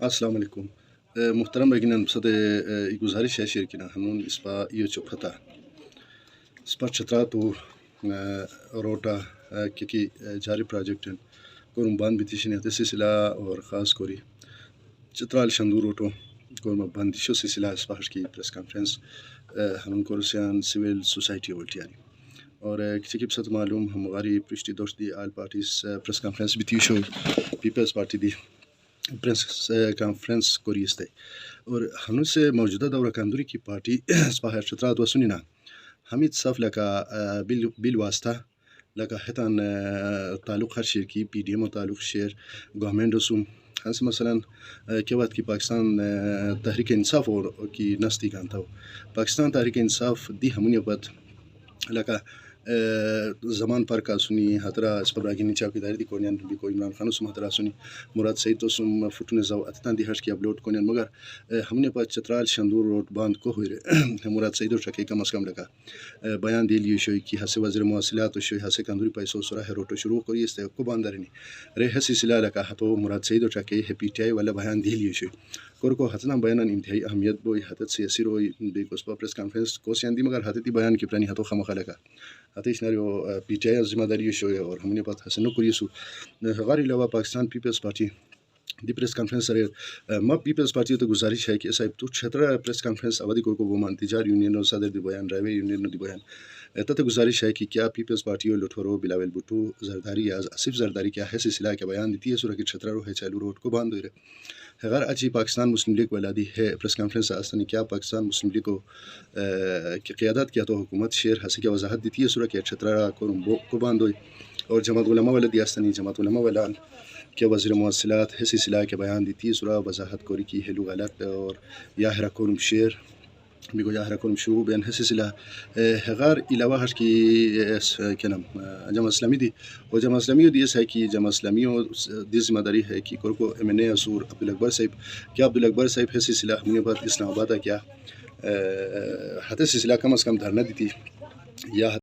السلام علیکم محترم بگینان بسد گزارش ہے شرکینا ہنون اس پا یہ چپتا اس پا چترا تو روٹا کی جاری پروجیکٹ کورم بند بیتیشن ہتے سلسلہ اور خاص کوری چترال شندو روٹو کورم بندشو سلسلہ اس پا کی پریس کانفرنس ہنون کورسیان سیویل سوسائٹی ولٹیانی اور کسی کی بسد معلوم ہم غاری پرشتی دوست دی آل پارٹیز پریس کانفرنس بیتیشو پیپلز پارٹی دی پریس کانفرنس کوریستے اور ہنو سے موجودہ دورہ کاندوری کی پارٹی سپاہر چترات وسنینا حمید صف لکا بل واسطہ لکا حتان تعلق ہر شیر کی پی ڈی ایم و تعلق شیر گورنمنٹ رسوم ہنس مثلا کے بعد کی پاکستان تحریک انصاف اور کی نستی کانتا ہو پاکستان تحریک انصاف دی ہمونی پت لکا زمان پر کا سنی حترا اس پر راگینی چاکی داری دی کونیان بھی کوئی عمران خان سم حترا سنی مراد سعید تو سم فوٹو نزاو اتتان دی ہرش کی اپلوڈ کونیان مگر ہم نے پاس چترال شندور روڈ باندھ کو ہوئی رہے مراد سعید و چاکی کم از کم لگا بیان دی لیو شوئی کی حس وزیر مواصلات و شوئی حس کندوری پیسو سراہ روٹو شروع کوئی اس کو باندرنی رے حسی سلا لگا ہتو مراد سعید و چاکی ہے پی ٹی آئی والا بیان دی لیو شوئی کورکو حتنا بیانان انتہائی اہمیت بوئی حتت سیاسی روئی بے کوسپا پریس کانفرنس کو سیاندی مگر حتتی بیان کی پرانی ہتو خمخا لگا حتیش ناریو پی ٹی آئی ذمہ داری شوئی اور ہم نے پات حسنو کریسو غاری علاوہ پاکستان پیپلز پارٹی دی پریس کانفرنس سر ما پیپلز پارٹی تو گزارش ہے کہ صاحب تو چھترا پریس کانفرنس اودی کو گومان تجار یونین و صدر دی بیان ریوے یونین دی بیان تت گزارش ہے کہ کیا پیپلز پارٹی و لٹھورو بلاول بھٹو زرداری یا آصف زرداری کیا ہے سلسلہ کے بیان دیتی ہے سورہ کہ چھترا رو ہے چالو روڈ کو باندھ رہے غیر اچھی پاکستان مسلم لیگ ولادی ہے پریس کانفرنس آستانی کیا پاکستان مسلم لیگ کی قیادت کیا تو حکومت شیر حسی کی وضاحت دیتی ہے سورہ کہ چھترا کو باندھ ہوئی اور جماعت علماء ولادی آستانی جماعت علماء ولان کہ وزیر مواصلات ہے سلسلہ کے بیان دیتی ہے سورہ وضاحت کوری کی ہے غلط اور یا ہرکورم شیر بگو یا ہرکورم شروع بیان ہے سلسلہ غیر علاوہ ہر کی کیا نام جمع اسلامی دی اور جمع اسلامی دی ہے کہ جمع اسلامی دی ذمہ داری ہے کہ کورکو ایم این اے اصور عبدالاکبر صاحب کیا عبدالاکبر صاحب ہے سلسلہ ہم نے بات اسلام آباد کیا حتی سلسلہ کم از کم دھرنا دیتی یا